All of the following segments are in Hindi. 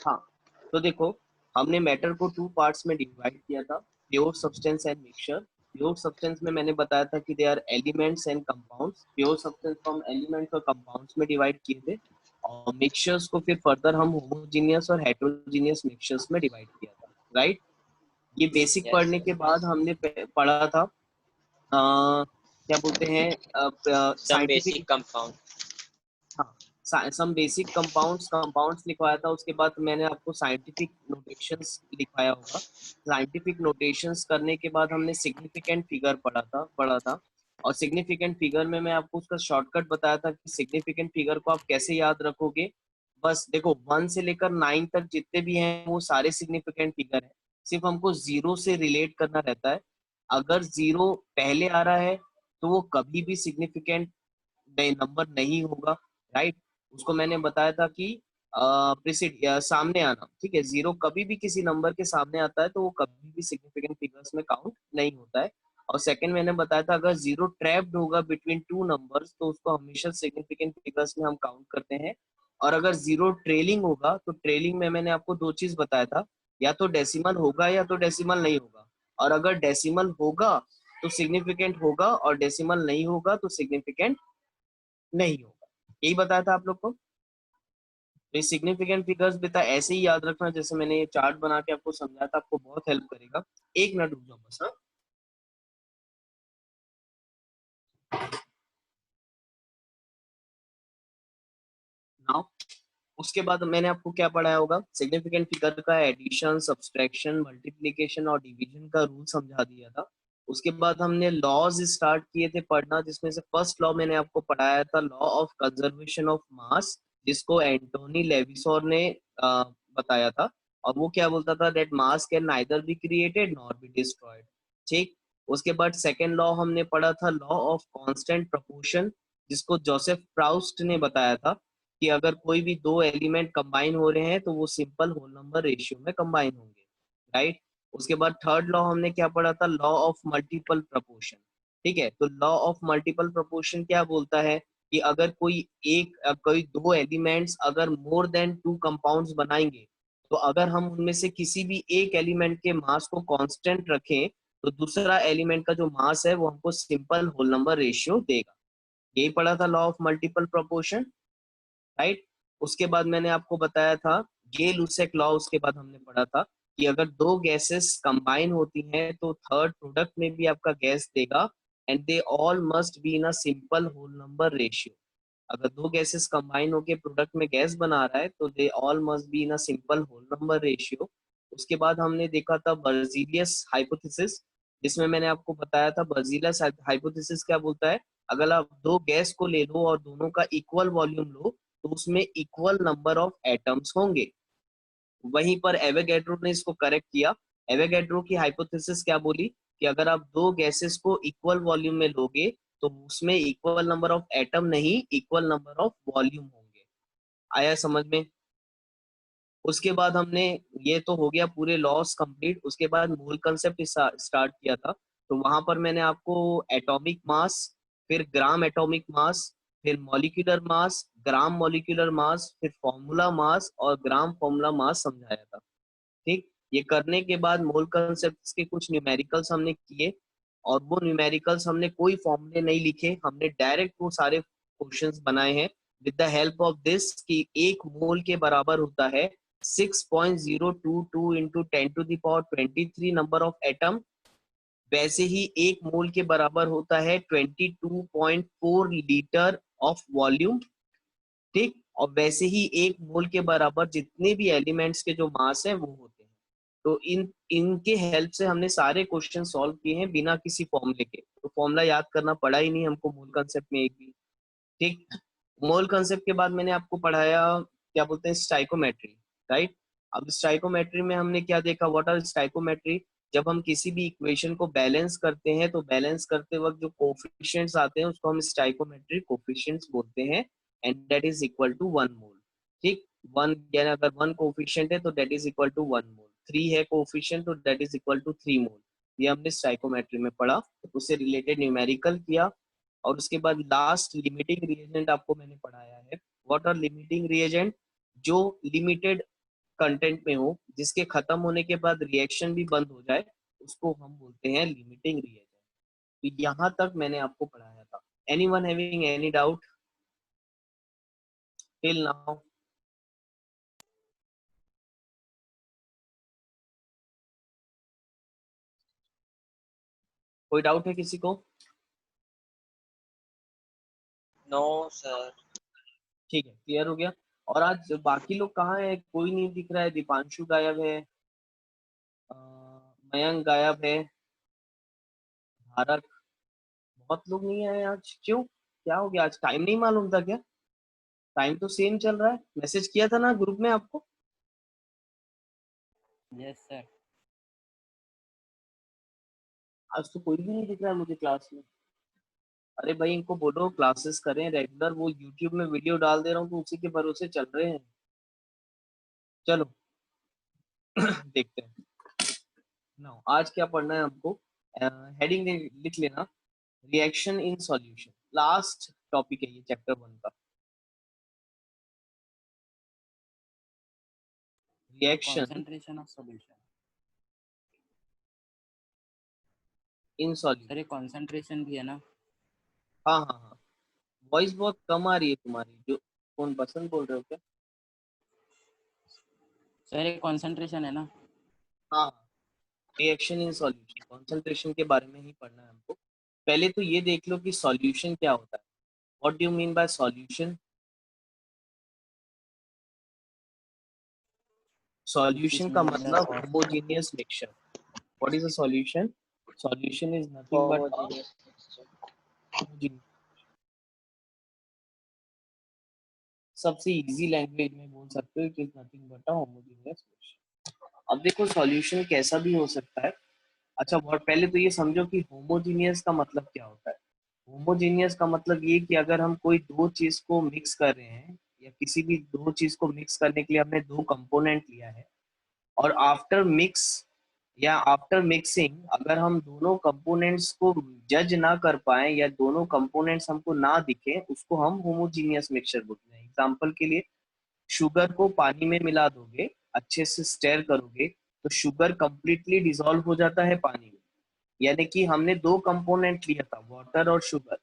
हाँ, तो देखो, हमने मैटर को टू पार्ट्स में डिवाइड किया था, pure substance and mixture. Pure substance में मैंने बताया था कि they are elements and compounds. Pure substance को हम एलिमेंट्स और कंपाउंड्स में डिवाइड किए थे, और मिक्सचर्स को फिर फर्दर हम होमोजीनियस और हेटेरोजीनियस मिक्सचर्स में डिवाइड किया था, राइट। ये बेसिक यस पढ़ने यस। के बाद हमने पढ़ा था क्या बोलते हैं, सम साइंटिफिक, बेसिक कंपाउंड। हाँ, सम बेसिक कंपाउंड्स लिखवाया था। उसके बाद मैंने आपको साइंटिफिक नोटेशंस लिखवाया होगा। साइंटिफिक नोटेशंस करने के बाद हमने सिग्निफिकेंट फिगर पढ़ा था। और सिग्निफिकेंट फिगर में मैं आपको उसका शॉर्टकट बताया था कि सिग्निफिकेंट फिगर को आप कैसे याद रखोगे। बस देखो, 1 से लेकर 9 तक जितने भी हैं वो सारे सिग्निफिकेंट फिगर हैं। सिर्फ हमको जीरो से रिलेट करना रहता है। अगर जीरो पहले आ रहा है तो वो कभी भी सिग्निफिकेंट नंबर नहीं होगा, राइट। उसको मैंने बताया था कि प्रीसिड या सामने आना, ठीक है। जीरो कभी भी किसी नंबर के सामने आता है तो वो कभी भी सिग्निफिकेंट फिगर्स में काउंट नहीं होता है। और सेकंड मैंने बताया था, अगर जीरो ट्रैप्ड होगा बिटवीन टू नंबर्स तो उसको हमेशा सिग्निफिकेंट फिगर्स में हम काउंट करते हैं। और अगर जीरो ट्रेलिंग होगा तो ट्रेलिंग में मैंने आपको दो चीज बताया था, या तो डेसिमल होगा या तो डेसिमल नहीं होगा। और अगर डेसिमल होगा तो सिग्निफिकेंट होगा, और डेसिमल नहीं होगा तो सिग्निफिकेंट नहीं होगा। यही बताया था आप लोग को। तो सिग्निफिकेंट फिगर्स बेटा ऐसे ही याद रखना, जैसे मैंने ये चार्ट बना के आपको समझाया था, आपको बहुत हेल्प करेगा। एक मिनट रुक जाओ बस, हाँ। नाउ उसके बाद मैंने आपको क्या पढ़ाया होगा, सिग्निफिकेंट फिगर का एडिशन, सब्सट्रैक्शन, मल्टीप्लिकेशन और डिवीजन का रूल समझा दिया था। उसके बाद हमने लॉज स्टार्ट किए थे पढ़ना, जिसमें से फर्स्ट लॉ मैंने आपको पढ़ाया था, law of conservation of mass, जिसको एंटोनी लेविसोर ने बताया था। और वो क्या बोलता था, that mass can neither be created nor be destroyed, ठीक। उसके बाद सेकेंड लॉ हमने पढ़ा था, लॉ ऑफ कांस्टेंट प्रोपोर्शन, जिसको जोसेफ प्राउस्ट ने बताया था कि अगर कोई भी दो एलिमेंट कंबाइन हो रहे हैं तो वो सिंपल होल नंबर रेशियो में कंबाइन होंगे, राइट। उसके बाद थर्ड लॉ हमने क्या पढ़ा था, लॉ ऑफ मल्टीपल प्रोपोर्शन, ठीक है। तो लॉ ऑफ मल्टीपल प्रोपोर्शन क्या बोलता है कि अगर कोई दो एलिमेंट्स अगर मोर देन टू कंपाउंड्स बनाएंगे, तो अगर हम उनमें से किसी भी एक एलिमेंट के मास को कांस्टेंट रखें तो दूसरा एलिमेंट का जो मास है वो हमको सिंपल होल नंबर रेशियो देगा। यही पढ़ा था law of multiple proportion, right. उसके बाद मैंने आपको बताया था गे लुसेक लॉ। उसके बाद हमने पढ़ा था कि अगर दो गैसेस कंबाइन होती हैं तो थर्ड प्रोडक्ट में भी आपका गैस देगा, and they all must be in a simple whole number ratio. अगर दो गैसेस कंबाइन होके प्रोडक्ट में गैस बना रहा है तो they all must be in a simple whole number ratio. उसके बाद हमने देखा था बर्जीलियस हाइपोथेसिस, जिसमें मैंने आपको बताया था बर्जीलियस हाइपोथेसिस क्या बोलता है, अगर आप दो गैस को ले लो और दोनों का इक्वल वॉल्यूम लो तो उसमें इक्वल नंबर ऑफ एटम्स होंगे। वहीं पर एवोगैड्रो ने इसको करेक्ट किया। एवोगैड्रो की हाइपोथेसिस क्या बोली कि अगर आप दो गैसेस को इक्वल वॉल्यूम में लोगे तो उसमें इक्वल नंबर ऑफ एटम नहीं, इक्वल नंबर ऑफ वॉल्यूम होंगे। आया समझ में। उसके बाद हमने, ये तो हो गया पूरे लॉस कंप्लीट। उसके बाद मोल कंसेप्ट स्टार्ट किया था। तो वहां पर मैंने आपको एटॉमिक मास, फिर ग्राम एटॉमिक मास, फिर molecular mass, gram molecular mass, फिर फॉर्मूला मास और ग्राम फॉर्मूला मास समझाया था, ठीक। ये करने के बाद मोल कंसेप्ट के कुछ न्यूमेरिकल्स हमने किए, और वो न्यूमेरिकल्स हमने कोई फॉर्मूले नहीं लिखे, हमने डायरेक्ट वो सारे क्वेश्चंस बनाए हैं with the help of this कि एक मोल के बराबर होता है 6.022 इंटू 10⁻23 नंबर ऑफ एटम। वैसे ही एक मोल के बराबर होता है 22.4 लीटर ऑफ वॉल्यूम, ठीक। और वैसे ही एक मोल के बराबर जितने भी एलिमेंट्स के जो मास है वो होते हैं। तो इनके हेल्प से हमने सारे क्वेश्चन सॉल्व किए हैं बिना किसी फॉर्मूले के। तो फॉर्मूला याद करना पड़ा ही नहीं हमको मोल कंसेप्ट में एक भी, ठीक। मोल कंसेप्ट के बाद मैंने आपको पढ़ाया क्या बोलते हैं, स्टाइकोमेट्री, राइट। अब स्टाइकोमेट्री में हमने क्या देखा, व्हाट आर स्टाइकोमेट्री, जब हम किसी भी इक्वेशन को बैलेंस करते हैं तो बैलेंस करते वक्त जो कोफिशिएंट्स आते हैं उसको हम स्टाइकोमेट्रिक कोफिशिएंट्स बोलते हैं, and that is equal to 1 mole, ठीक। वन यानी अगर 1 कोफिशिएंट है तो that is equal to 1 mole, 3 है कोफिशिएंट तो that is equal to 3 mole. ये हमने स्टाइकोमेट्री में पढ़ा, उससे रिलेटेड न्यूमेरिकल किया। और उसके बाद लास्ट लिमिटिंग रिएजेंट आपको मैंने पढ़ाया है। व्हाट आर लिमिटिंग रिएजेंट, जो लिमिटेड कंटेंट में हो, जिसके खत्म होने के बाद रिएक्शन भी बंद हो जाए, उसको हम बोलते हैं लिमिटिंग रिएजेंट। तो यहाँ तक मैंने आपको पढ़ाया था। Anyone having any doubt till now? कोई डाउट है किसी को? No sir. ठीक है, क्लियर हो गया। और आज बाकी लोग कहाँ है? कोई नहीं दिख रहा है। दीपांशु गायब है, अ, मयंक गायब है, भारत, बहुत लोग नहीं आए आज। क्यों, क्या हो गया? आज टाइम नहीं मालूम था क्या? टाइम तो सेम चल रहा है। मैसेज किया था ना ग्रुप में आपको? Yes sir. आज तो कोई भी नहीं दिख रहा है मुझे क्लास में। अरे भाई, इनको बोलो क्लासेस करें रेगुलर। वो यूट्यूब में वीडियो डाल दे रहा हूँ तो उसी के भरोसे चल रहे हैं। चलो देखते हैं। नाउ आज क्या पढ़ना है हमको? हेडिंग लिख लेना, reaction in solution. Last topic है ये चैप्टर 1 का, reaction concentration of solution. In sir solution. ये कंसंट्रेशन भी है ना? हाँ हाँ हाँ। वॉइस बहुत कम आ रही है तुम्हारी। जो कौन पसंद बोल रहे हो क्या? सर ये कंसंट्रेशन है ना? हाँ, रिएक्शन इन सॉल्यूशन, कंसंट्रेशन के बारे में ही पढ़ना है हमको। पहले तो ये देख लो कि सॉल्यूशन क्या होता है। What do you mean bye solution? Which is solution का made मतलब up of homogeneous mixture. What is a solution? Solution is nothing but a homogeneous homogeneous. सबसे इजी लैंग्वेज में बोल सकते हो, it is nothing but a homogeneous mixture. अब देखो सॉल्यूशन कैसा भी हो सकता है। अच्छा, बहुत पहले तो ये समझो कि होमोजीनियस का मतलब क्या होता है। होमोजीनियस का मतलब ये कि अगर हम कोई दो चीज को मिक्स कर रहे हैं, या किसी भी दो चीज को मिक्स करने के लिए हमने दो कंपोनेंट लिया है, और आफ्टर मिक्स या आफ्टर मिक्सिंग अगर हम दोनों कंपोनेंट्स को जज ना कर पाए, या दोनों कंपोनेंट्स हमको ना दिखे, उसको हम होमोजीनियस मिक्सचर बोलते हैं। एग्जांपल के लिए, शुगर को पानी में मिला दोगे, अच्छे से स्टेर करोगे, तो शुगर कंप्लीटली डिसॉल्व हो जाता है पानी में। यानी कि हमने दो कंपोनेंट लिया था, वाटर और शुगर,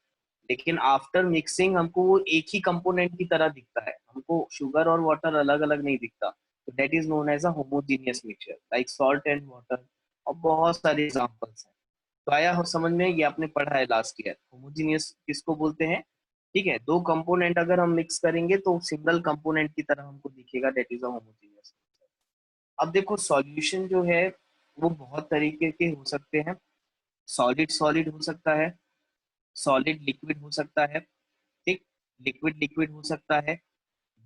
लेकिन आफ्टर मिक्सिंग हमको वो एक ही कंपोनेंट की तरह दिखता है। हमको शुगर और वाटर अलग अलग नहीं दिखता। तो that is known as a homogeneous mixture, like salt and water. और बहुत सारे एग्जांपल्स हैं। तो आया हो समझ में? ये आपने पढ़ा है लास्ट ईयर। होमोजीनियस किसको बोलते हैं? ठीक है, दो कंपोनेंट अगर हम मिक्स करेंगे तो सिंगल कंपोनेंट की तरह हमको दिखेगा, दैट इज अ होमोजीनियस। अब देखो सॉल्यूशन जो है वो बहुत तरीके के हो सकते हैं। सॉलिड सॉलिड हो सकता है, सॉलिड लिक्विड हो सकता है, ठीक, लिक्विड लिक्विड हो सकता है,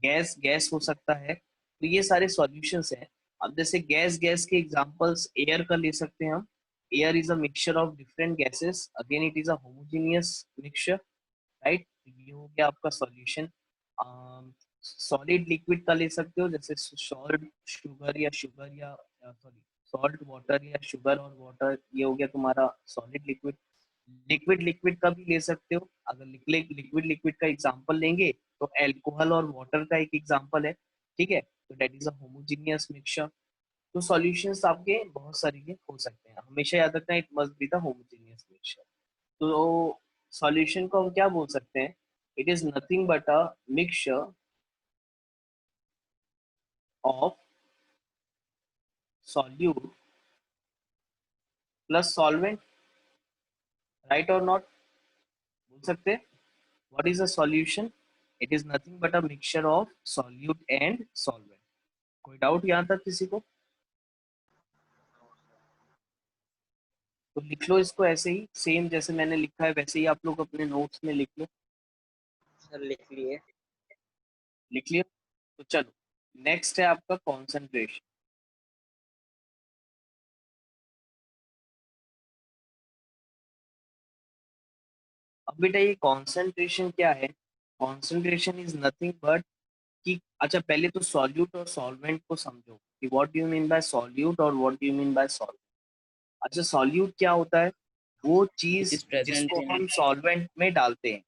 गैस गैस हो सकता है। तो ये सारे सॉल्यूशंस हैं। अब जैसे गैस गैस के एग्जांपल्स एयर का ले सकते हैं हम। Air is a mixture of different gases, again it is a homogeneous mixture, right. ये हो गया आपका सॉल्यूशन। सॉलिड लिक्विड का ले सकते हो, जैसे सॉल्ट शुगर, या शुगर या सॉरी सॉल्ट वाटर, या शुगर और वाटर, ये हो गया तुम्हारा सॉलिड लिक्विड। लिक्विड लिक्विड का भी ले सकते हो। अगर लिक्विड लिक्विड का एग्जांपल लेंगे तो एल्कोहल और वाटर का एक एग्जांपल है, ठीक है। तो that is a homogeneous mixture. तो सॉल्यूशंस आपके बहुत सारे के हो सकते हैं। हमेशा याद रखना, it must be the homogeneous mixture. तो सॉल्यूशन को हम क्या बोल सकते हैं? It is nothing but a mixture of solute plus solvent, right और नॉट? बोल सकते हैं what is a solution? It is nothing but a mixture of solute and solvent. कोई डाउट यहाँ तक किसी को? तो लिख लो इसको ऐसे ही, सेम जैसे मैंने लिखा है वैसे ही आप लोग अपने नोट्स में लिख लो। सर लिख लिए। लिख लिया? तो चलो, नेक्स्ट है आपका कॉन्सेंट्रेशन। अब बेटा ये कॉन्सेंट्रेशन क्या है? कॉन्सेंट्रेशन इज नथिंग बट कि, अच्छा पहले तो सॉल्यूट और सॉल्वेंट को समझो कि what do you mean by solute और what do you mean by solvent. अच्छा, सॉल्यूट क्या होता है? वो which चीज is present जिसको in हम सॉल्वेंट में डालते हैं।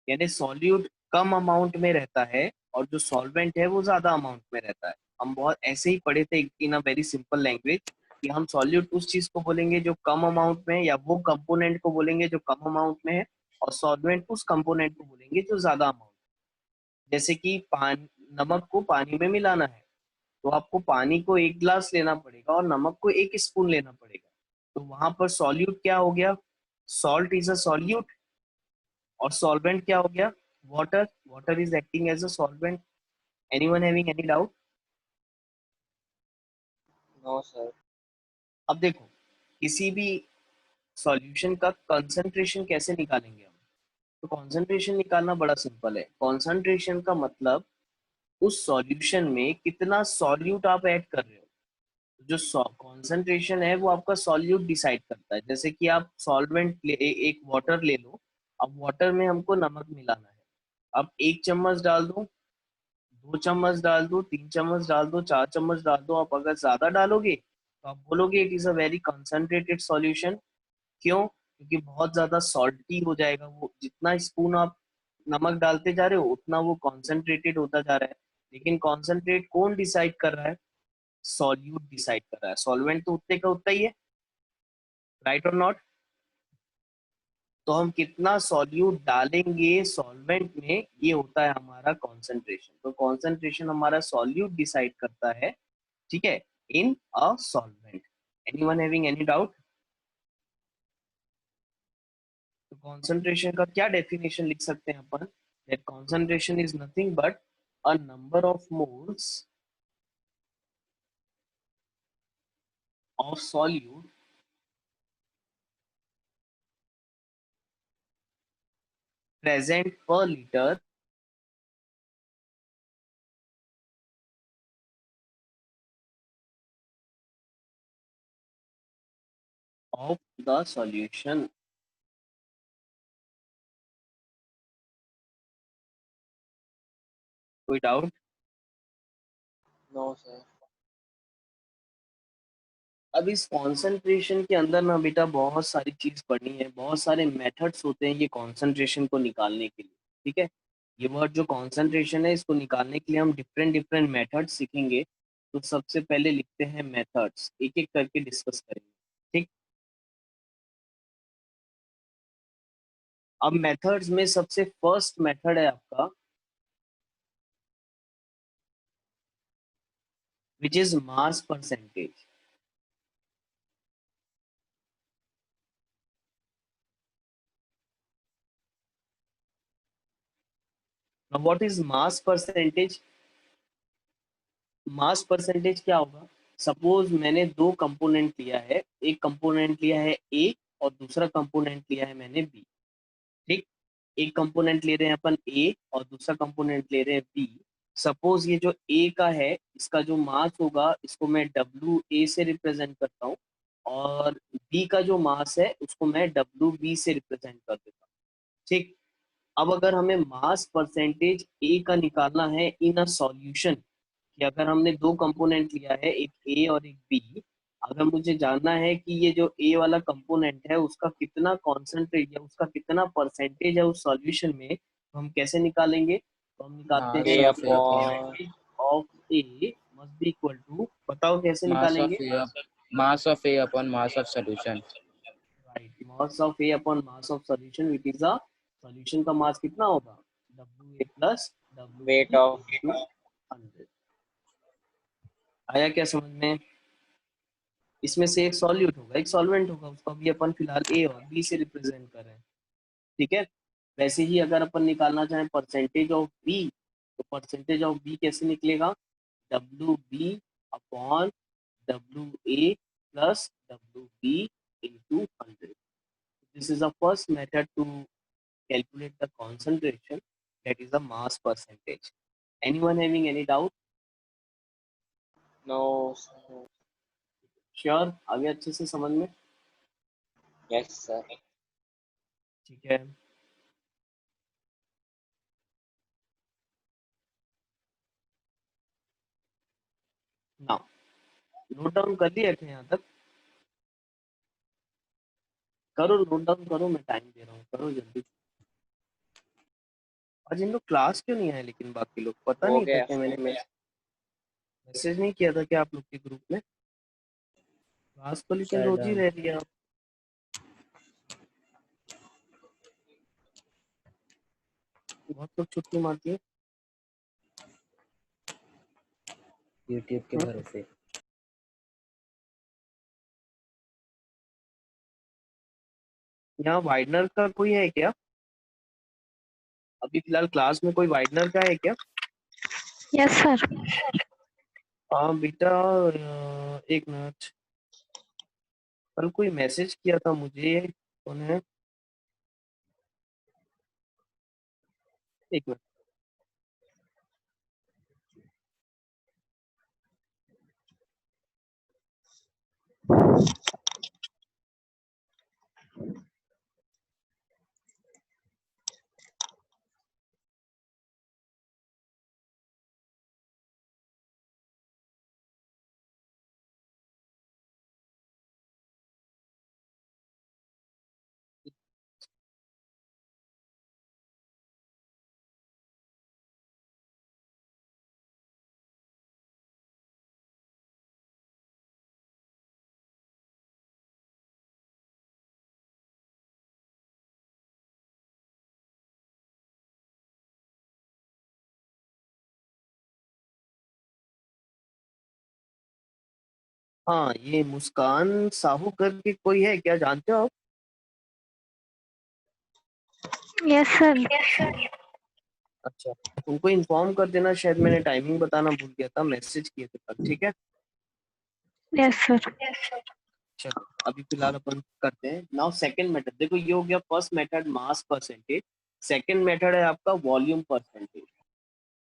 यानी सॉल्यूट कम अमाउंट में रहता है, और जो सॉल्वेंट है वो ज्यादा अमाउंट में रहता है। हम बहुत ऐसे ही पढ़े थे इन अ वेरी सिंपल लैंग्वेज कि हम सॉल्यूट उस चीज को बोलेंगे जो कम अमाउंट में है, या वो कंपोनेंट को बोलेंगे जो कम अमाउंट में है, और सॉल्वेंट उस कंपोनेंट को बोलेंगे जो ज्यादा अमाउंट। जैसे कि पानी, नमक को पानी में मिलाना है, तो आपको पानी को 1 ग्लास लेना पड़ेगा और नमक को 1 स्पून लेना पड़ेगा। तो वहां पर सॉल्यूट क्या हो गया, सॉल्ट इज अ सॉल्यूट, और सॉल्वेंट क्या हो गया, water, water is acting as a solvent. Anyone having any doubt? No sir. अब देखो, किसी भी सॉल्यूशन का कंसंट्रेशन कैसे निकालेंगे हम? तो कंसंट्रेशन निकालना बड़ा सिंपल है। कंसंट्रेशन का मतलब उस सॉल्यूशन में कितना सॉल्यूट आप ऐड कर रहे हो। जो कॉन्सेंट्रेशन है वो आपका सॉल्यूट डिसाइड करता है। जैसे कि आप सॉल्वेंट एक वाटर ले लो, अब वाटर में हमको नमक मिलाना है, अब 1 चम्मच डाल दो, 2 चम्मच डाल दो, 3 चम्मच डाल दो, 4 चम्मच डाल दो। आप अगर ज्यादा डालोगे तो आप बोलोगे it is a very concentrated solution. क्यों? क्योंकि बहुत ज्यादा सॉल्टी हो जाएगा वो। जितना स्पून आप नमक डालते जा रहे हो उतना वो कॉन्सेंट्रेटेड होता जा रहा है। लेकिन कॉन्सेंट्रेट कौन डिसाइड कर रहा है? सॉल्यूट डिसाइड कर रहा है। सॉल्वेंट तो उतने का उतना ही है, राइट और नॉट? तो हम कितना सॉल्यूट डालेंगे सॉल्वेंट में, ये होता है हमारा कॉन्सेंट्रेशन। तो कॉन्सेंट्रेशन हमारा सॉल्यूट डिसाइड करता है, ठीक है, in a solvent. Anyone having any doubt? तो कॉन्सेंट्रेशन का क्या डेफिनेशन लिख सकते हैं अपन? That concentration is nothing but a number of moles of solute present per liter of the solution। कोई डाउट? No sir. अब इस कंसंट्रेशन के अंदर ना बेटा बहुत सारी चीज पढ़नी है, बहुत सारे मेथड्स होते हैं ये कंसंट्रेशन को निकालने के लिए, ठीक है। ये वर्ड जो कंसंट्रेशन है इसको निकालने के लिए हम डिफरेंट डिफरेंट मेथड्स सीखेंगे। तो सबसे पहले लिखते हैं मेथड्स, एक एक करके डिस्कस करेंगे, ठीक। अब मेथड्स में सबसे फर्स्ट मेथड है आपका which is mass percentage. What is mass percentage? Mass percentage क्या होगा? सपोज मैंने दो कंपोनेंट लिया है, एक कंपोनेंट लिया है ए और दूसरा कंपोनेंट लिया है मैंने बी, ठीक। एक कंपोनेंट ले रहे हैं अपन ए और दूसरा कंपोनेंट ले रहे हैं बी। सपोज ये जो ए का है इसका जो मास होगा इसको मैं डब्ल्यू ए से रिप्रेजेंट करता हूँ, और बी का जो मास है उसको मैं डब्ल्यू बी से रिप्रेजेंट कर देता हूँ, ठीक। अब अगर हमें मास परसेंटेज ए का निकालना है इन अ सॉल्यूशन, कि अगर हमने दो कंपोनेंट लिया है एक ए और एक बी, अगर मुझे जानना है कि ये जो ए वाला कंपोनेंट है उसका कितना कॉन्सेंट्रेट या उसका कितना परसेंटेज है उस सॉल्यूशन में, तो हम कैसे निकालेंगे? तो हम निकालते मास ए हैं of A upon percentage of A must be equal to, बताओ कैसे मास निकालेंगे? Of A mass of A upon mass of solution. Right, mass of A upon mass of solution which is a, solution का मास कितना होगा? W A plus W weight B of into 100। आया क्या समझ में? इसमें से एक सॉल्यूट होगा एक सॉल्वेंट होगा, उसको अभी अपन फिलहाल ए और बी से रिप्रेजेंट कर रहे हैं, ठीक है। वैसे ही अगर अपन निकालना चाहें परसेंटेज ऑफ बी, तो परसेंटेज ऑफ बी कैसे निकलेगा? W B upon W A plus W B into 100। This is the first method to calculate the concentration, that is the mass percentage. Anyone having any doubt? No. Sure? आगे अच्छे से समझ में? Yes sir. ठीक है। नाउ नोट डाउन कर लिया थे यहाँ तक? करो, नोट डाउन करो, मैं टाइम दे रहा हूँ, करो जल्दी। आज इन लोग क्लास क्यों नहीं आए लेकिन बाकी लोग, पता हो नहीं था गया। क्या मैंने मैसेज नहीं किया था क्या आप लोग के ग्रुप में? क्लास तो लेकिन शायद रोज ही रह रही है आप। बहुत लोग छुट्टी मारती है। यूट्यूब के हाँ? भरोसे। यहाँ वाइडनर का कोई है क्या? अभी फिलहाल क्लास में कोई वाइडनर का है क्या? Yes sir. हाँ बेटा, एक मिनट। कल कोई मैसेज किया था मुझे, कौन है? एक मिनट। हाँ, ये मुस्कान साहू करके कोई है क्या, जानते हो आप? Yes sir. अच्छा, उनको इन्फॉर्म कर देना, शायद मैंने टाइमिंग बताना भूल गया था, मैसेज किए थे कल, ठीक है? Yes sir. चलो अभी फिलहाल अपन करते हैं नाउ सेकंड मेथड। देखो ये हो गया first method, mass percentage. Second method है आपका वॉल्यूम परसेंटेज।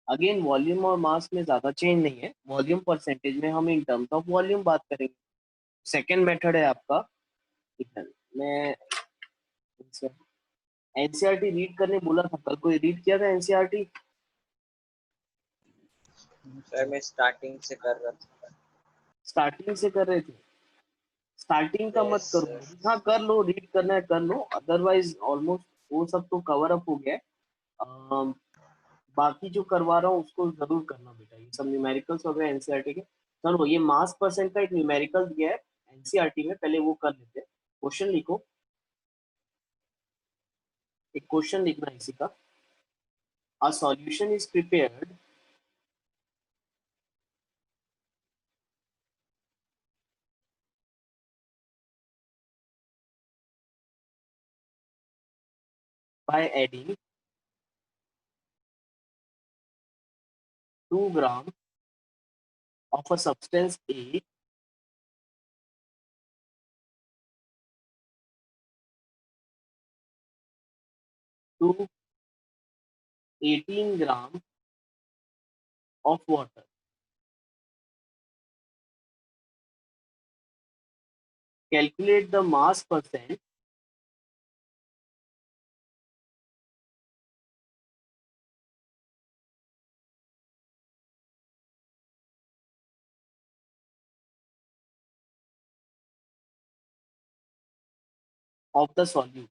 अगेन वॉल्यूम और मास में ज्यादा चेंज नहीं है, वॉल्यूम परसेंटेज में हम इन टर्म्स ऑफ वॉल्यूम बात करेंगे। सेकंड मेथड है आपका इथन। मैं एनसीईआरटी रीड करने बोला था कल, कोई रीड किया था एनसीईआरटी? सर मैं स्टार्टिंग से कर रहा था। स्टार्टिंग से कर रहे थे? स्टार्टिंग का मत यस करो, सर। हाँ कर लो, रीड करना है कर लो, अदरवाइज ऑलमोस्ट वो सब तो कवर अप हो गया है। बाकी जो करवा रहा हूँ उसको जरूर करना बेटा, ये सब न्यूमेरिकल्स हो गए एनसीईआरटी के। चलो ये मास परसेंट का एक न्यूमेरिकल दिया है एनसीईआरटी में, पहले वो कर लेते हैं। क्वेश्चन लिखो, एक क्वेश्चन लिखना है इसी का। A solution is prepared by adding 2 grams of a substance A to 18 grams of water. Calculate the mass percent of the solute.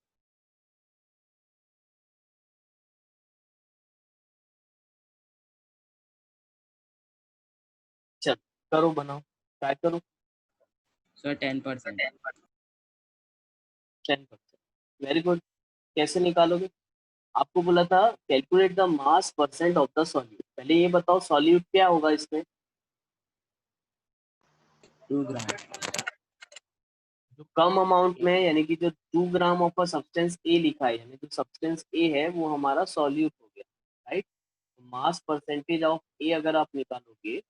चल करो, बनाओ, ट्राई करो। सर 10%। 10%, very good. कैसे निकालोगे? आपको बोला था calculate the mass percent of the solute. पहले ये बताओ सॉल्यूट क्या होगा इसमें? 2 ग्राम। जो कम अमाउंट में है, यानी कि जो 2 ग्राम ऑफ अ सब्सटेंस ए लिखा है, यानी जो सब्सटेंस ए है वो हमारा सॉल्यूट हो गया, राइट? मास परसेंटेज ऑफ ए अगर आप निकालोगे,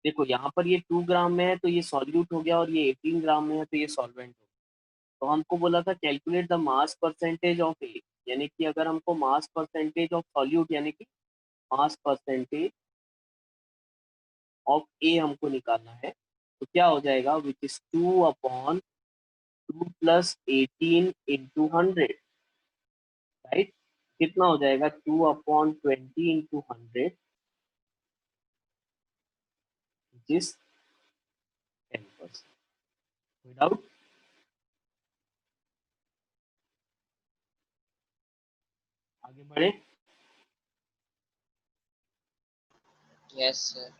देखो यहाँ पर ये 2 ग्राम में है तो ये सॉल्यूट हो गया, और ये 18 ग्राम में है तो ये सॉल्वेंट हो गया। तो हमको बोला था calculate the mass percentage of A, यानी कि अगर हमको मास परसेंटेज ऑफ सॉल्यूट, यानी कि मास परसेंटेज ऑफ ए हमको निकालना है, तो क्या हो जाएगा, which is 2/2 plus 18 into 100, right? कितना हो जाएगा, 2/20 इंटू 100, जिस 10%। विदाउट, आगे बढ़े। Yes, sir.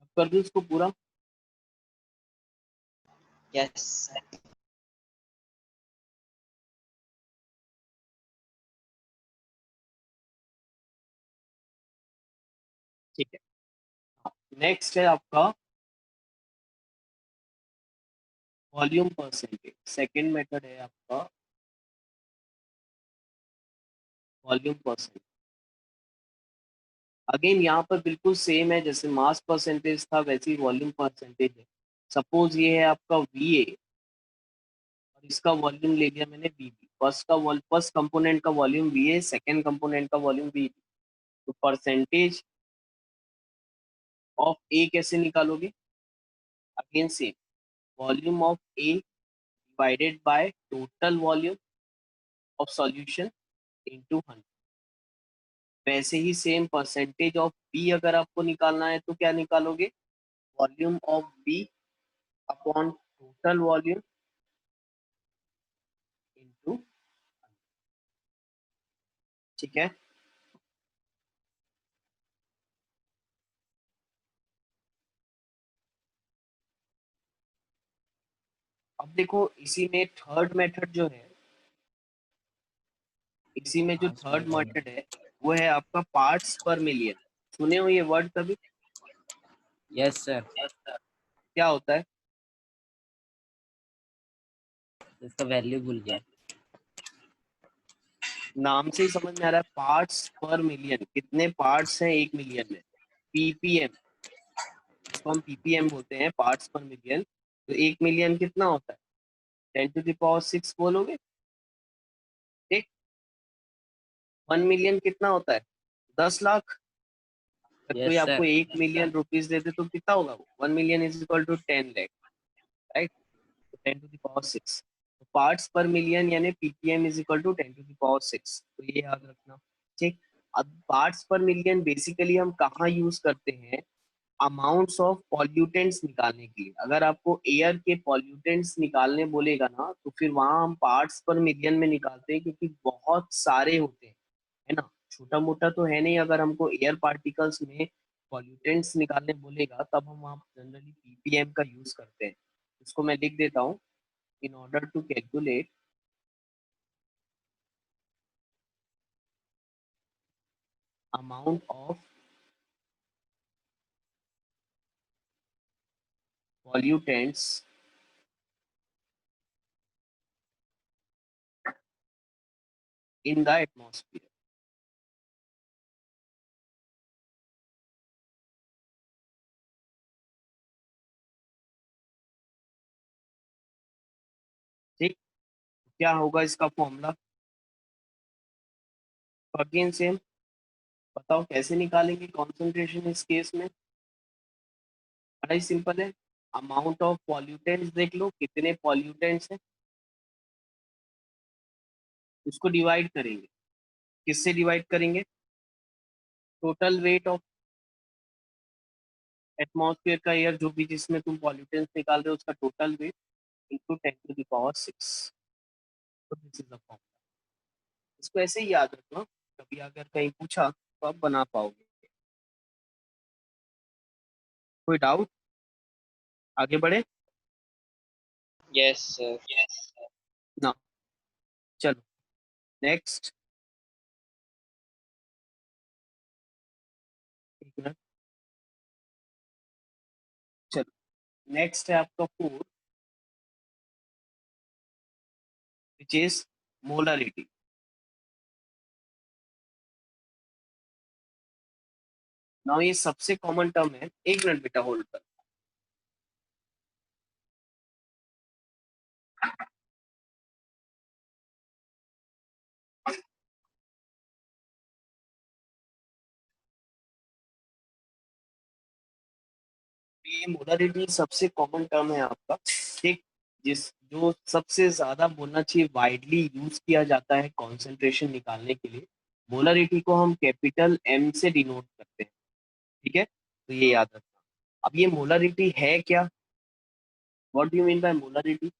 अब कर दूं इसको पूरा? Yes, sir. ठीक है, नेक्स्ट है आपका वॉल्यूम परसेंटेज। सेकंड मेथड है आपका वॉल्यूम परसेंटेज। अगेन यहाँ पर बिल्कुल सेम है, जैसे मास परसेंटेज था वैसे ही वॉल्यूम परसेंटेज है। सपोज ये है आपका वीए और इसका वॉल्यूम ले लिया मैंने वीबी। फर्स्ट कंपोनेंट का वॉल्यूम वीए, सेकंड कंपोनेंट का वॉल्यूम वीबी। तो परसेंटेज ऑफ ए कैसे निकालोगे? Again same, volume of A divided by total volume of solution into 100। वैसे ही सेम परसेंटेज ऑफ बी अगर आपको निकालना है तो क्या निकालोगे? Volume of B upon total volume into. ठीक है, अब देखो इसी में थर्ड मेथड जो है, इसी में जो Parts per third million. Method है वो है आपका पार्ट्स पर मिलियन। सुने हो ये वर्ड कभी? Yes, sir. क्या होता है? इसका वैल्यू भूल गया. नाम से ही समझ में आ रहा है, पार्ट्स पर मिलियन। कितने पार्ट्स हैं एक मिलियन में? पीपीएम, इसको हम पीपीएम बोलते हैं, पार्ट्स पर मिलियन। तो एक मिलियन कितना होता है? 10⁶ बोलोगे? ठीक, 1 मिलियन कितना होता है? 10 लाख। अगर कोई Yes, sir. आपको 1 मिलियन रुपीज दे दे तो कितना होगा वो? 1 million is equal to 10 lakh, right? 10⁶। Parts per million यानी पीपीएम इज इक्वल टू 10⁶। तो ये याद रखना। ठीक, अब पार्ट्स पर मिलियन बेसिकली हम कहाँ यूज करते हैं? अमाउंट्स ऑफ पॉल्यूटेंट्स निकालने के लिए। अगर आपको एयर के पॉल्यूटेंट्स निकालने बोलेगा ना तो फिर वहां हम पार्ट्स पर मिलियन में निकालते हैं, क्योंकि बहुत सारे होते हैं, है ना? छोटा मोटा तो है नहीं। अगर हमको एयर पार्टिकल्स में पॉल्यूटेंट्स निकालने बोलेगा तब हम वहाँ जनरली पीपीएम का यूज करते हैं। इसको मैं लिख देता हूँ। in order to calculate amount of pollutants in the atmosphere। ठीक, क्या होगा इसका फॉर्मूला? अगेन सेम, बताओ कैसे निकालेंगे कॉन्सेंट्रेशन इस केस में? बड़ा ही सिंपल है। अमाउंट ऑफ पॉल्यूटेंट्स देख लो, कितने पॉल्यूटेंट्स हैं, उसको डिवाइड करेंगे। किससे डिवाइड करेंगे? टोटल वेट ऑफ एटमॉस्फेयर का एयर, जो भी जिसमें तुम पॉल्यूटेंट्स निकाल रहे हो उसका टोटल वेट, इंटू 10⁶। तो दिस इज द फॉर्मूला। इसको ऐसे ही याद रखना, कभी अगर कहीं पूछा तो आप बना पाओगे। कोई डाउट? आगे बढ़े Yes, sir. ना? चलो नेक्स्ट, एक मिनट। चलो नेक्स्ट है आपका four, which is molarity. Now ये सबसे कॉमन टर्म है। एक मिनट बेटा होल्ड कर। ये मोलरिटी सबसे कॉमन टर्म है आपका, ठीक? जिस जो सबसे ज्यादा बोलना चाहिए, वाइडली यूज किया जाता है कॉन्सेंट्रेशन निकालने के लिए। मोलरिटी को हम कैपिटल एम से डिनोट करते हैं, ठीक है? तो ये याद रखना। अब ये मोलरिटी है क्या? What do you mean bye molarity?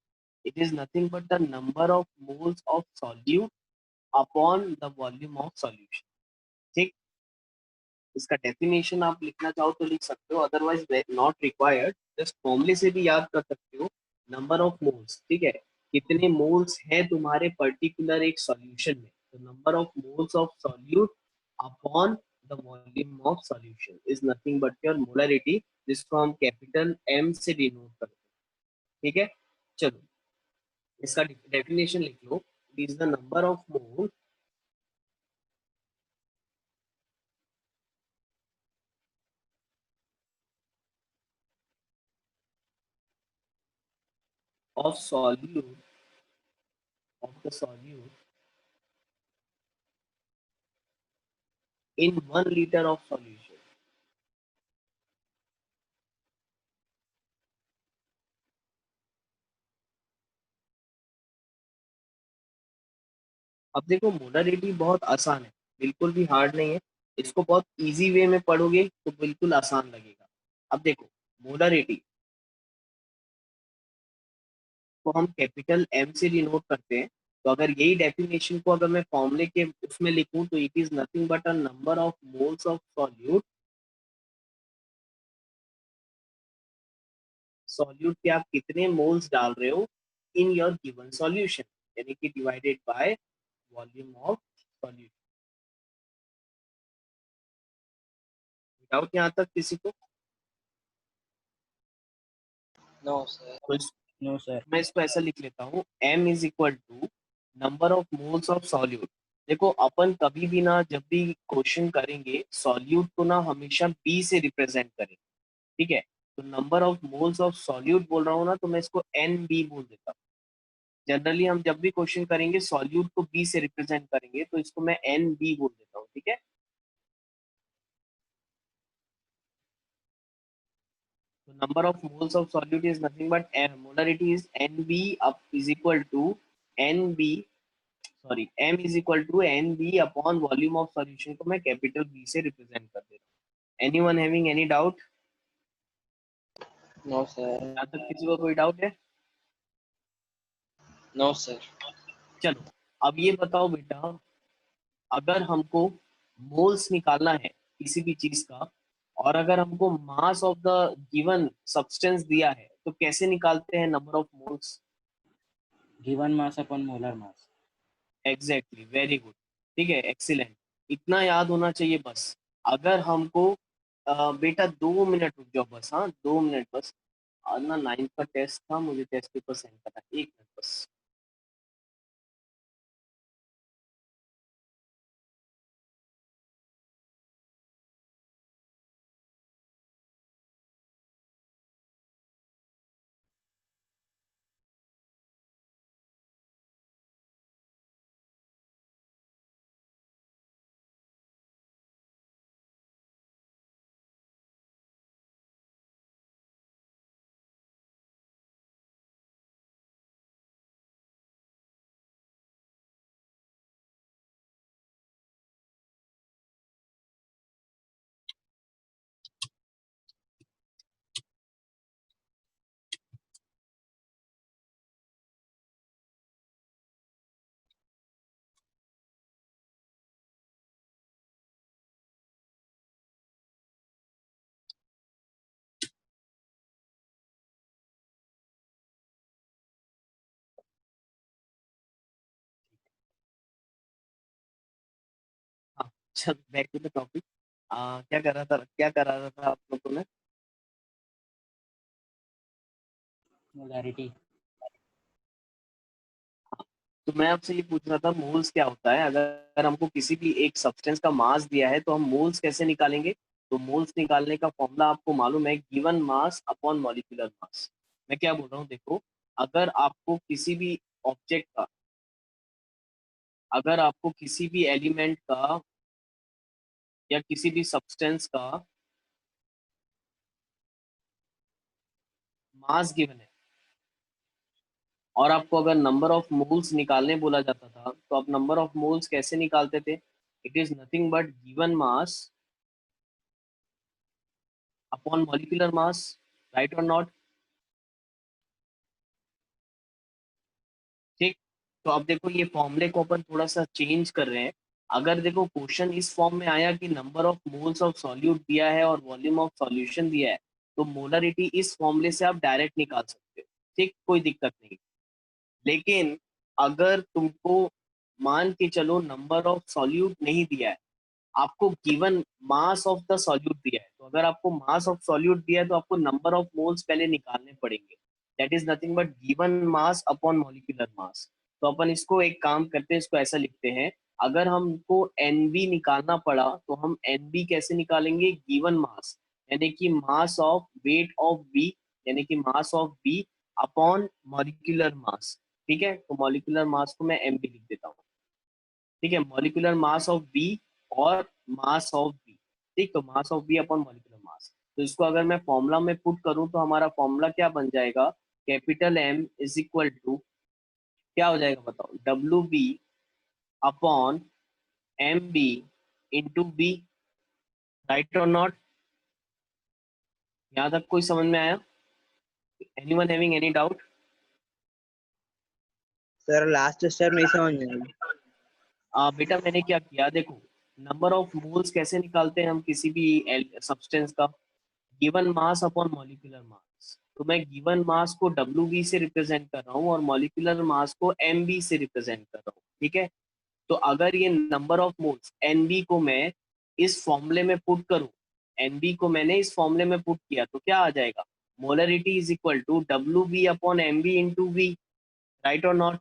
It is nothing but the number of moles of solute upon the volume of solution। इसका डेफिनेशन आप लिखना चाहो तो लिख सकते हो, अदरवाइज नॉट रिक्वायर्ड, जस्ट फॉर्मूले से भी याद कर सकते हो। नंबर ऑफ मोल्स, ठीक है, कितने मोल्स हैं तुम्हारे पर्टिकुलर एक सॉल्यूशन में, तो number of moles of solute upon the volume of solution is nothing but your molarity, जिसको हम कैपिटल एम से डिनोट करते हैं, ठीक है। चलो इसका डेफिनेशन लिख लो, it is the number of mole of solute of the solute in 1 liter of solution। अब देखो मोलरिटी बहुत आसान है, बिल्कुल भी हार्ड नहीं है, इसको बहुत इजी वे में पढ़ोगे तो बिल्कुल आसान लगेगा। अब देखो मोलरिटी को हम कैपिटल एम से डिनोट करते हैं, तो अगर यही डेफिनेशन को अगर मैं फॉर्मूले के उसमें लिखूं तो it is nothing but a number of moles of solute, solute के आप कितने मोल्स डाल रहे हो इन योर गिवन सॉल्यूशन, यानी कि divided by volume of solution. Doubt यहाँ तक किसी को? No, sir. तो No, sir. मैं इसको ऐसा लिख लेता हूँ, m is equal to number of moles of solute. देखो अपन कभी भी ना जब भी क्वेश्चन करेंगे सॉल्यूट को ना हमेशा b से रिप्रेजेंट करें, ठीक है। तो number of moles of solute बोल रहा हूँ ना, तो मैं इसको NB बोल देता हूँ। जनरली हम जब भी क्वेश्चन करेंगे सॉल्यूट को b से रिप्रेजेंट करेंगे, तो इसको मैं NB बोल देता हूँ, ठीक है। तो number of moles of solute is nothing but molarity is NB up is equal to NB, sorry m is equal to NB upon volume of solution को मैं कैपिटल B से रिप्रेजेंट कर देता हूँ। Anyone having any doubt? No, sir. यहाँ तक किसी को कोई डाउट है? No, sir. चलो अब ये बताओ बेटा, अगर हमको मोल्स निकालना है किसी भी चीज का, और अगर हमको mass of the given substance दिया है, तो कैसे निकालते हैं number of moles? Given mass upon molar mass. Exactly, very good, ठीक है, एक्सीलेंट, इतना याद होना चाहिए बस। अगर हमको बेटा 2 मिनट रुक जाओ बस, हाँ 2 मिनट बस, आज ना 9th का टेस्ट था, मुझे टेस्ट पेपर सेंड करना है, 1 मिनट बस। हाँ चल बैक टू द टॉपिक। क्या कर रहा था, क्या करा रहा था आप लोगों ने? Molarity. तो मैं आपसे ये पूछ रहा था मोल्स क्या होता है, अगर हमको किसी भी एक सब्सटेंस का मास दिया है तो हम मोल्स कैसे निकालेंगे? तो मोल्स निकालने का फॉर्मूला आपको मालूम है, गिवन मास अपॉन मॉलिक्यूलर मास। मैं क्या बोल रहा हूँ देखो, अगर आपको किसी भी ऑब्जेक्ट का, अगर आपको किसी भी एलिमेंट का या किसी भी सब्सटेंस का मास गिवन है, और आपको अगर नंबर ऑफ मोल्स निकालने बोला जाता था, तो आप नंबर ऑफ मोल्स कैसे निकालते थे? It is nothing but given mass upon molecular mass, right और नॉट? ठीक, तो अब देखो ये फॉर्मूले को अपन थोड़ा सा चेंज कर रहे हैं। अगर देखो क्वेश्चन इस फॉर्म में आया कि number of moles of solute दिया है और वॉल्यूम ऑफ सॉल्यूशन दिया है, तो मोलरिटी इस फॉर्मूले से आप डायरेक्ट निकाल सकते हो, ठीक, कोई दिक्कत नहीं। लेकिन अगर तुमको मान के चलो नंबर ऑफ सॉल्यूट नहीं दिया है, आपको given mass of the solute दिया है, तो अगर आपको मास ऑफ सॉल्यूट दिया है तो आपको नंबर ऑफ मोल्स पहले निकालने पड़ेंगे। That is nothing but given mass upon molecular mass. तो अपन इसको एक काम करते हैं, इसको ऐसा लिखते हैं, अगर हमको एनबी निकालना पड़ा तो हम एनबी कैसे निकालेंगे, गिवन मास यानी कि mass of weight of B, यानी कि mass of B upon molecular mass. ठीक है, तो मॉलिक्यूलर मास को मैं एमबी लिख देता हूँ। ठीक है, मॉलिक्यूलर मास ऑफ बी और मास ऑफ बी। ठीक, तो mass of B upon molecular mass. तो इसको अगर मैं फॉर्मूला में पुट करूं तो हमारा फॉर्मूला क्या बन जाएगा, capital M is equal to क्या हो जाएगा बताओ, W B upon M B into B. Right और नॉट? यहाँ तक कोई समझ में आया? Anyone having any doubt? Sir last step नहीं समझ में आई। बेटा मैंने क्या किया देखो, नंबर ऑफ मोल्स कैसे निकालते हैं हम किसी भी सब्सटेंस का, given mass upon molecular mass. तो मैं गिवन मास को डब्ल्यू बी से रिप्रेजेंट कर रहा हूँ और मॉलिक्यूलर मास को एम बी से रिप्रेजेंट कर रहा हूँ। ठीक है, तो अगर ये number of moles N B को मैं इस फॉर्मूले में पुट करूँ, एन बी को मैंने इस फॉर्मूले में पुट किया तो क्या आ जाएगा, molarity is equal to W B upon M B into V. Right और नॉट?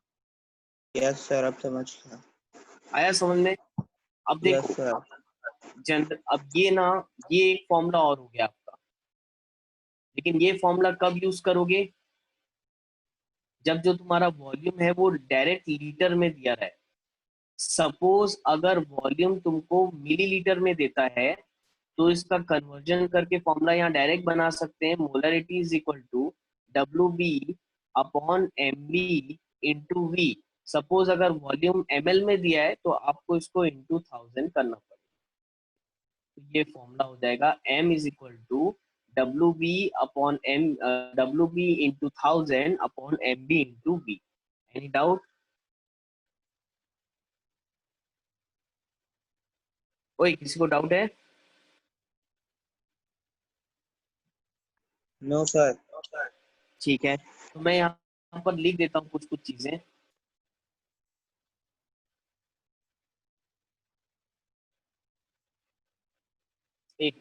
यस सर, अब समझ गया। आया समझ में? अब यस देखो, सर। जनरल अब ये ना, ये एक फॉर्मूला और हो गया आपका, लेकिन ये फॉर्मूला कब यूज करोगे, जब जो तुम्हारा वॉल्यूम है वो डायरेक्ट लीटर में दिया रहा है। सपोज अगर वॉल्यूम तुमको मिलीलीटर में देता है तो इसका कन्वर्जन करके फॉर्मूला यहाँ डायरेक्ट बना सकते हैं, molarity is equal to W B upon M B into V. Suppose अगर वॉल्यूम ml में दिया है तो आपको इसको इंटू 1000 करना पड़ेगा। तो ये फॉर्मूला हो जाएगा m is equal to W B upon M, W B into 1000 upon M B into B. Any doubt? ओए किसी को डाउट है? No sir. ठीक है, तो मैं यहाँ पर लिख देता हूँ कुछ कुछ चीजें। एक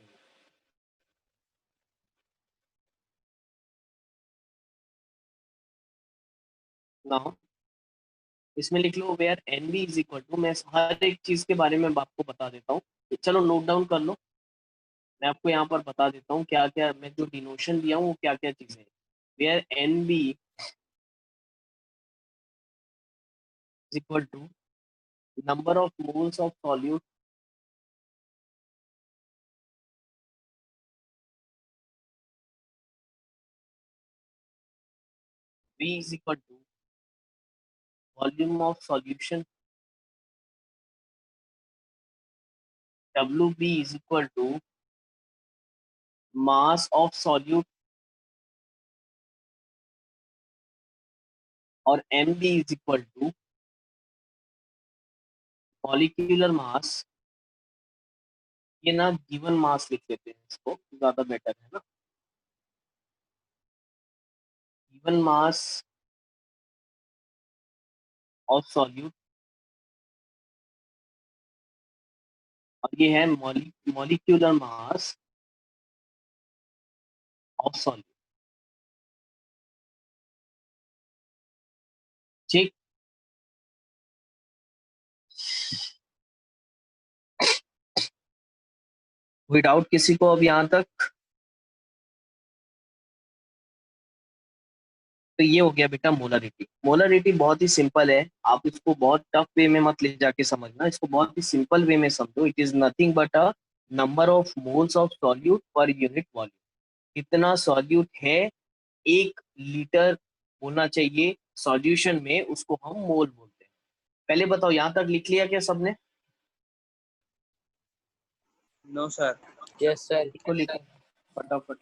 नाउ इसमें लिख लो where N B is equal to, मैं हर एक चीज के बारे में आपको बता देता हूँ, चलो नोट डाउन कर लो। मैं आपको यहाँ पर बता देता हूँ क्या क्या मैं जो डिनोशन दिया हूँ वो क्या क्या चीजें हैं। Where N B is equal to number of moles of solute V is equal to volume of solution WB is equal to mass of solute और MB is equal to molecular mass। ये ना गिवन मास लिख लेते हैं, इसको ज्यादा बेटर है ना, गिवन मास ऑफ सॉल्यूट और ये है मॉलिक्यूलर मास ऑफ सॉल्यूट। ठीक, कोई डाउट किसी को अब यहाँ तक? तो ये हो गया बेटा मोलरिटी। मोलरिटी बहुत ही सिंपल है, आप इसको बहुत टफ वे में मत ले जाके समझना, इसको बहुत ही सिंपल वे में समझो। It is nothing but a number of moles of solute per unit volume. कितना सॉल्यूट है 1 लीटर होना चाहिए सॉल्यूशन में, उसको हम मोल बोलते हैं। पहले बताओ यहाँ तक लिख लिया क्या सबने? No sir. Yes sir. लिखो लिखो फटाफट।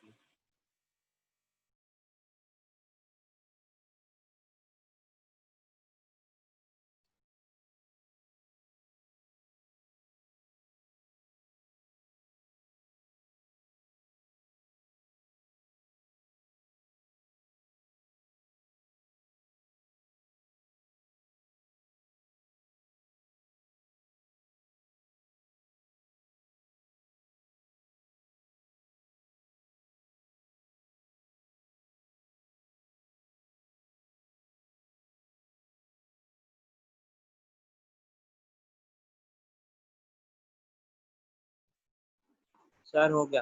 सर हो गया।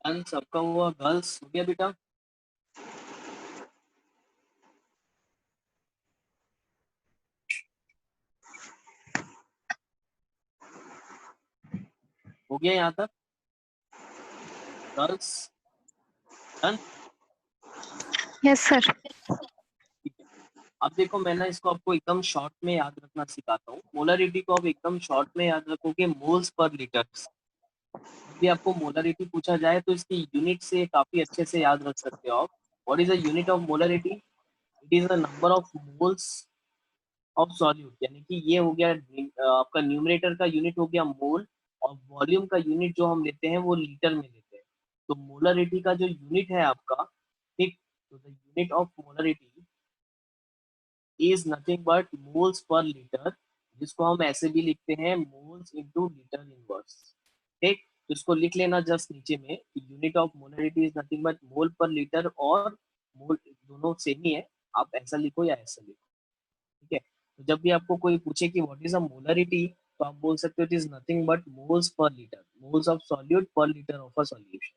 डन, सबका हुआ। गर्ल्स हो गया बेटा? हो गया यहाँ तक? Girls done? Yes, sir. अब देखो मैं ना इसको आपको एकदम शॉर्ट में याद रखना सिखाता हूँ। मोलरिटी को आप एकदम शॉर्ट में याद रखोगे, मोल्स पर लीटर। जब भी आपको मोलरिटी पूछा जाए तो इसकी यूनिट से काफी अच्छे से याद रख सकते हो आप। What is the unit of molarity? It is the number of moles of solute. यानी कि ये हो गया आपका न्यूमरेटर का यूनिट हो गया मोल, और वॉल्यूम का यूनिट जो हम लेते हैं वो लीटर में लेते हैं। तो मोलरिटी का जो यूनिट है आपका, ठीक, तो the unit of molarity is nothing but moles per litre, जिसको हम ऐसे भी लिखते हैं मोल्स इनटू लीटर इनवर्स। ठीक, तो इसको लिख लेना जस्ट नीचे में, unit of molarity is nothing but mole per litre, और मोल दोनों सेम ही है, आप ऐसा लिखो या ऐसा लिखो। ठीक है, तो जब भी आपको कोई पूछे कि व्हाट इज अ मोलरिटी, तो आप बोल सकते हो it is nothing but moles per litre, moles of solute पर लीटर ऑफ अ सॉल्यूशन।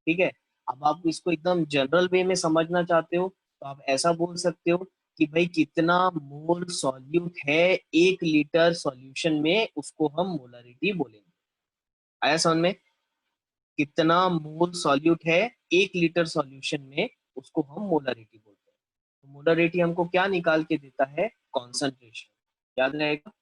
ठीक है, अब आप इसको एकदम जनरल वे में समझना चाहते हो तो आप ऐसा बोल सकते हो कि भाई कितना मोल सॉल्यूट है 1 लीटर सॉल्यूशन में, उसको हम मोलरिटी बोलेंगे। आया समझ में? कितना मोल सॉल्यूट है 1 लीटर सॉल्यूशन में, उसको हम मोलरिटी बोलते हैं। तो मोलरिटी हमको क्या निकाल के देता है? कॉन्सेंट्रेशन। याद रहेगा?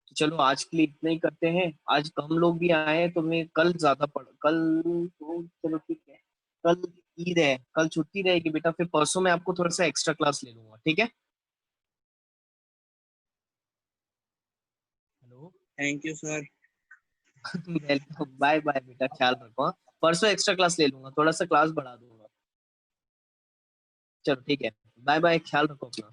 तो चलो आज के लिए इतना ही करते हैं। आज कम लोग भी आए हैं तो मैं कल ज्यादा पढ़, कल तो चलो ठीक है, कल ईद है, कल छुट्टी रहेगी बेटा, फिर परसों मैं आपको थोड़ा सा एक्स्ट्रा क्लास ले लूंगा। ठीक है? Hello. Thank you sir. Welcome, bye bye बेटा, ख्याल रखो हाँ? परसों एक्स्ट्रा क्लास ले लूंगा, थोड़ा सा क्लास बढ़ा दूंगा। चलो ठीक है, बाय बाय, ख्याल रखो अपना।